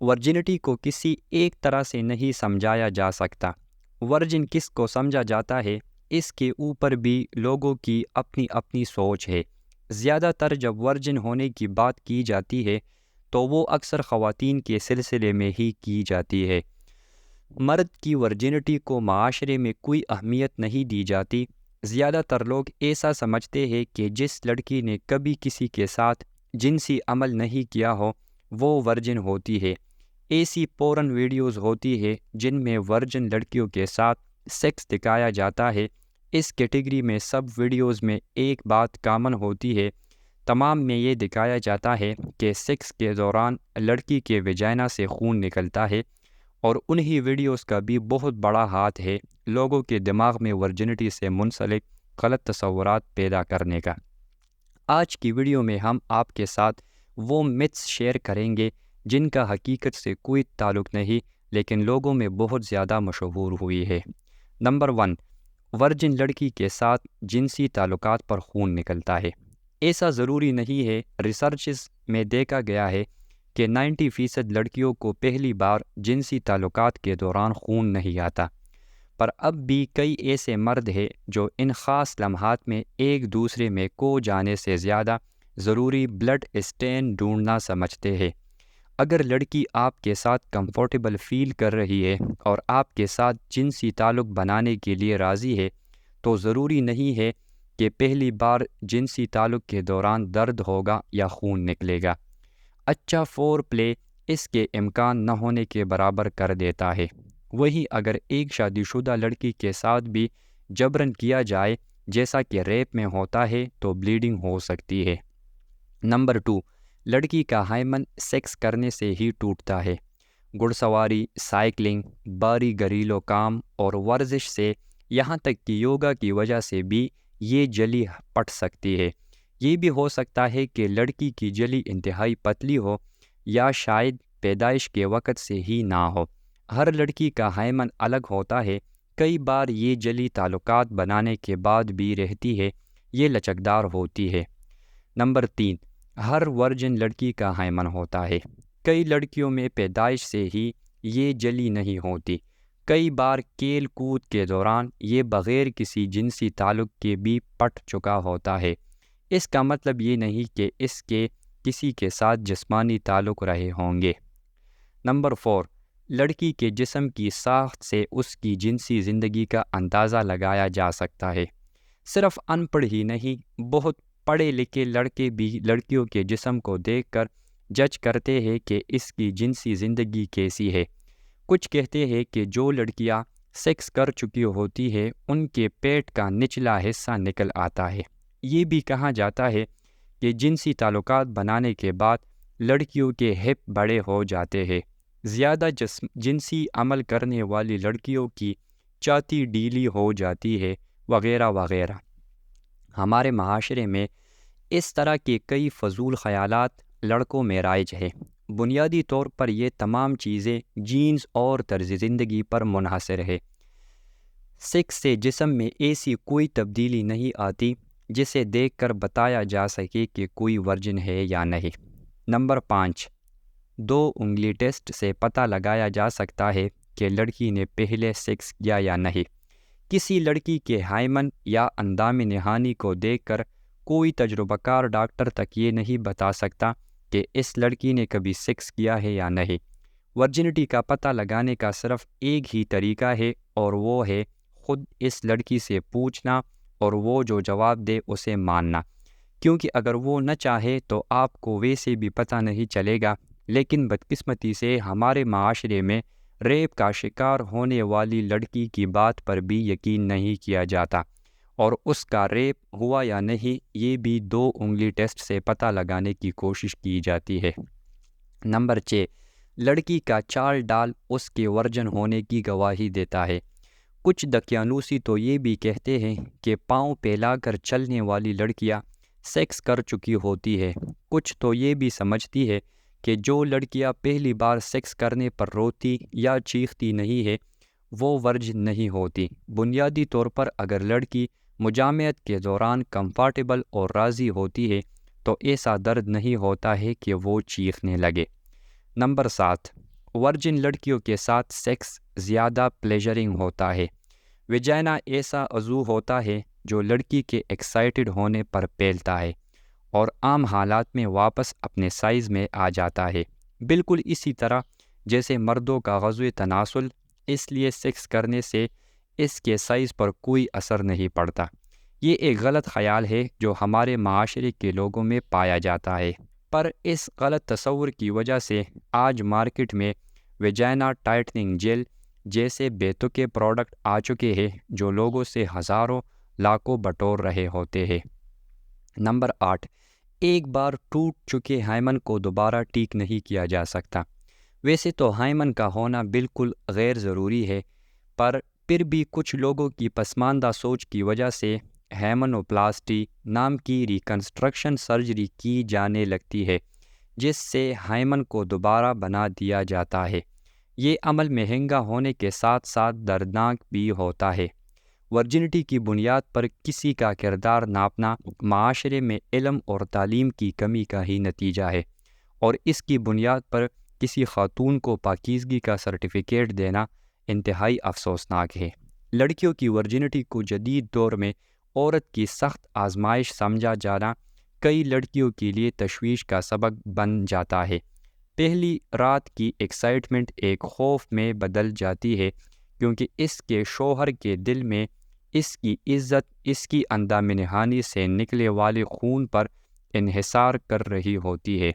ورجنٹی کو کسی ایک طرح سے نہیں سمجھایا جا سکتا۔ ورجن کس کو سمجھا جاتا ہے، اس کے اوپر بھی لوگوں کی اپنی اپنی سوچ ہے۔ زیادہ تر جب ورجن ہونے کی بات کی جاتی ہے تو وہ اکثر خواتین کے سلسلے میں ہی کی جاتی ہے۔ مرد کی ورجنٹی کو معاشرے میں کوئی اہمیت نہیں دی جاتی۔ زیادہ تر لوگ ایسا سمجھتے ہیں کہ جس لڑکی نے کبھی کسی کے ساتھ جنسی عمل نہیں کیا ہو وہ ورجن ہوتی ہے۔ ایسی پورن ویڈیوز ہوتی ہے جن میں ورجن لڑکیوں کے ساتھ سیکس دکھایا جاتا ہے۔ اس کیٹیگری میں سب ویڈیوز میں ایک بات کامن ہوتی ہے، تمام میں یہ دکھایا جاتا ہے کہ سیکس کے دوران لڑکی کے ویجائنا سے خون نکلتا ہے، اور انہی ویڈیوز کا بھی بہت بڑا ہاتھ ہے لوگوں کے دماغ میں ورجنٹی سے منسلک غلط تصورات پیدا کرنے کا۔ آج کی ویڈیو میں ہم آپ کے ساتھ وہ متس شیئر کریں گے جن کا حقیقت سے کوئی تعلق نہیں لیکن لوگوں میں بہت زیادہ مشہور ہوئی ہے۔ نمبر 1، ورجن لڑکی کے ساتھ جنسی تعلقات پر خون نکلتا ہے۔ ایسا ضروری نہیں ہے۔ ریسرچز میں دیکھا گیا ہے کہ 90% لڑکیوں کو پہلی بار جنسی تعلقات کے دوران خون نہیں آتا، پر اب بھی کئی ایسے مرد ہیں جو ان خاص لمحات میں ایک دوسرے میں کھو جانے سے زیادہ ضروری بلڈ اسٹین ڈھونڈنا سمجھتے ہیں۔ اگر لڑکی آپ کے ساتھ کمفرٹیبل فیل کر رہی ہے اور آپ کے ساتھ جنسی تعلق بنانے کے لیے راضی ہے تو ضروری نہیں ہے کہ پہلی بار جنسی تعلق کے دوران درد ہوگا یا خون نکلے گا۔ اچھا فور پلے اس کے امکان نہ ہونے کے برابر کر دیتا ہے۔ وہیں اگر ایک شادی شدہ لڑکی کے ساتھ بھی جبرن کیا جائے جیسا کہ ریپ میں ہوتا ہے تو بلیڈنگ ہو سکتی ہے۔ نمبر 2، لڑکی کا ہائمن سیکس کرنے سے ہی ٹوٹتا ہے۔ گھڑ سواری، سائیکلنگ، بھاری گھریلو کام اور ورزش سے یہاں تک کہ یوگا کی وجہ سے بھی یہ جلی پٹ سکتی ہے۔ یہ بھی ہو سکتا ہے کہ لڑکی کی جلی انتہائی پتلی ہو یا شاید پیدائش کے وقت سے ہی نہ ہو۔ ہر لڑکی کا ہائمن الگ ہوتا ہے۔ کئی بار یہ جلی تعلقات بنانے کے بعد بھی رہتی ہے، یہ لچکدار ہوتی ہے۔ نمبر 3، ہر ورجن لڑکی کا ہائمن ہوتا ہے۔ کئی لڑکیوں میں پیدائش سے ہی یہ جلی نہیں ہوتی۔ کئی بار کھیل کود کے دوران یہ بغیر کسی جنسی تعلق کے بھی پٹ چکا ہوتا ہے۔ اس کا مطلب یہ نہیں کہ اس کے کسی کے ساتھ جسمانی تعلق رہے ہوں گے۔ نمبر 4، لڑکی کے جسم کی ساخت سے اس کی جنسی زندگی کا اندازہ لگایا جا سکتا ہے۔ صرف ان پڑھ ہی نہیں، بہت پڑھے لکھے لڑکے بھی لڑکیوں کے جسم کو دیکھ کر جج کرتے ہیں کہ اس کی جنسی زندگی کیسی ہے۔ کچھ کہتے ہیں کہ جو لڑکیاں سیکس کر چکی ہوتی ہے ان کے پیٹ کا نچلا حصہ نکل آتا ہے۔ یہ بھی کہا جاتا ہے کہ جنسی تعلقات بنانے کے بعد لڑکیوں کے ہپ بڑے ہو جاتے ہیں۔ زیادہ جنسی عمل کرنے والی لڑکیوں کی چھاتی ڈھیلی ہو جاتی ہے، وغیرہ وغیرہ۔ ہمارے معاشرے میں اس طرح کے کئی فضول خیالات لڑکوں میں رائج ہے۔ بنیادی طور پر یہ تمام چیزیں جینز اور طرز زندگی پر منحصر ہے۔ سیکس سے جسم میں ایسی کوئی تبدیلی نہیں آتی جسے دیکھ کر بتایا جا سکے کہ کوئی ورجن ہے یا نہیں۔ نمبر 5، 2 انگلی ٹیسٹ سے پتہ لگایا جا سکتا ہے کہ لڑکی نے پہلے سیکس کیا یا نہیں۔ کسی لڑکی کے ہائمن یا اندام نہانی کو دیکھ کر کوئی تجربہ کار ڈاکٹر تک یہ نہیں بتا سکتا کہ اس لڑکی نے کبھی سیکس کیا ہے یا نہیں۔ ورجنٹی کا پتہ لگانے کا صرف ایک ہی طریقہ ہے اور وہ ہے خود اس لڑکی سے پوچھنا اور وہ جو جواب دے اسے ماننا، کیونکہ اگر وہ نہ چاہے تو آپ کو ویسے بھی پتہ نہیں چلے گا۔ لیکن بدقسمتی سے ہمارے معاشرے میں ریپ کا شکار ہونے والی لڑکی کی بات پر بھی یقین نہیں کیا جاتا، اور اس کا ریپ ہوا یا نہیں یہ بھی 2 انگلی ٹیسٹ سے پتہ لگانے کی کوشش کی جاتی ہے۔ نمبر 6، لڑکی کا چال ڈال اس کے ورجن ہونے کی گواہی دیتا ہے۔ کچھ دقیانوسی تو یہ بھی کہتے ہیں کہ پاؤں پھیلا کر چلنے والی لڑکیاں سیکس کر چکی ہوتی ہے۔ کچھ تو یہ بھی سمجھتی ہے کہ جو لڑکیاں پہلی بار سیکس کرنے پر روتی یا چیختی نہیں ہے وہ ورجن نہیں ہوتی۔ بنیادی طور پر اگر لڑکی مجامعت کے دوران کمفرٹیبل اور راضی ہوتی ہے تو ایسا درد نہیں ہوتا ہے کہ وہ چیخنے لگے۔ نمبر 7، ورجن لڑکیوں کے ساتھ سیکس زیادہ پلیجرنگ ہوتا ہے۔ ویجائنا ایسا عضو ہوتا ہے جو لڑکی کے ایکسائٹڈ ہونے پر پھیلتا ہے اور عام حالات میں واپس اپنے سائز میں آ جاتا ہے، بالکل اسی طرح جیسے مردوں کا عضو تناسل، اس لیے سیکس کرنے سے اس کے سائز پر کوئی اثر نہیں پڑتا۔ یہ ایک غلط خیال ہے جو ہمارے معاشرے کے لوگوں میں پایا جاتا ہے، پر اس غلط تصور کی وجہ سے آج مارکیٹ میں ویجائنا ٹائٹننگ جیل جیسے بے تکے پروڈکٹ آ چکے ہیں جو لوگوں سے ہزاروں لاکھوں بٹور رہے ہوتے ہیں۔ نمبر 8، ایک بار ٹوٹ چکے ہائمن کو دوبارہ ٹھیک نہیں کیا جا سکتا۔ ویسے تو ہائمن کا ہونا بالکل غیر ضروری ہے، پر پھر بھی کچھ لوگوں کی پسماندہ سوچ کی وجہ سے ہائمنوپلاسٹی نام کی ریکنسٹرکشن سرجری کی جانے لگتی ہے، جس سے ہائمن کو دوبارہ بنا دیا جاتا ہے۔ یہ عمل مہنگا ہونے کے ساتھ ساتھ دردناک بھی ہوتا ہے۔ ورجنٹی کی بنیاد پر کسی کا کردار ناپنا معاشرے میں علم اور تعلیم کی کمی کا ہی نتیجہ ہے، اور اس کی بنیاد پر کسی خاتون کو پاکیزگی کا سرٹیفکیٹ دینا انتہائی افسوسناک ہے۔ لڑکیوں کی ورجنٹی کو جدید دور میں عورت کی سخت آزمائش سمجھا جانا کئی لڑکیوں کے لیے تشویش کا سبب بن جاتا ہے۔ پہلی رات کی ایکسائٹمنٹ ایک خوف میں بدل جاتی ہے، کیونکہ اس کے شوہر کے دل میں اس کی عزت اس کی اندام نہانی سے نکلنے والے خون پر انحصار کر رہی ہوتی ہے۔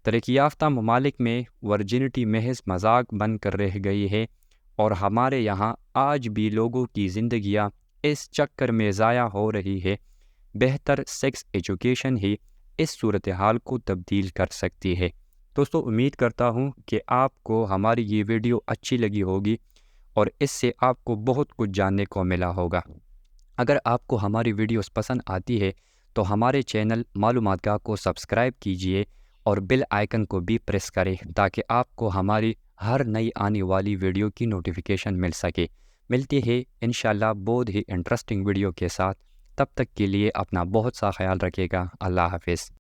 ترقی یافتہ ممالک میں ورجنٹی محض مذاق بن کر رہ گئی ہے، اور ہمارے یہاں آج بھی لوگوں کی زندگیاں اس چکر میں ضائع ہو رہی ہے۔ بہتر سیکس ایجوکیشن ہی اس صورتحال کو تبدیل کر سکتی ہے۔ دوستو، امید کرتا ہوں کہ آپ کو ہماری یہ ویڈیو اچھی لگی ہوگی اور اس سے آپ کو بہت کچھ جاننے کو ملا ہوگا۔ اگر آپ کو ہماری ویڈیوز پسند آتی ہے تو ہمارے چینل معلومات گاہ کو سبسکرائب کیجئے اور بیل آئیکن کو بھی پریس کریں تاکہ آپ کو ہماری ہر نئی آنے والی ویڈیو کی نوٹیفیکیشن مل سکے۔ ملتے ہیں انشاءاللہ بہت ہی انٹرسٹنگ ویڈیو کے ساتھ، تب تک کے لیے اپنا بہت سا خیال رکھے گا۔ اللہ حافظ۔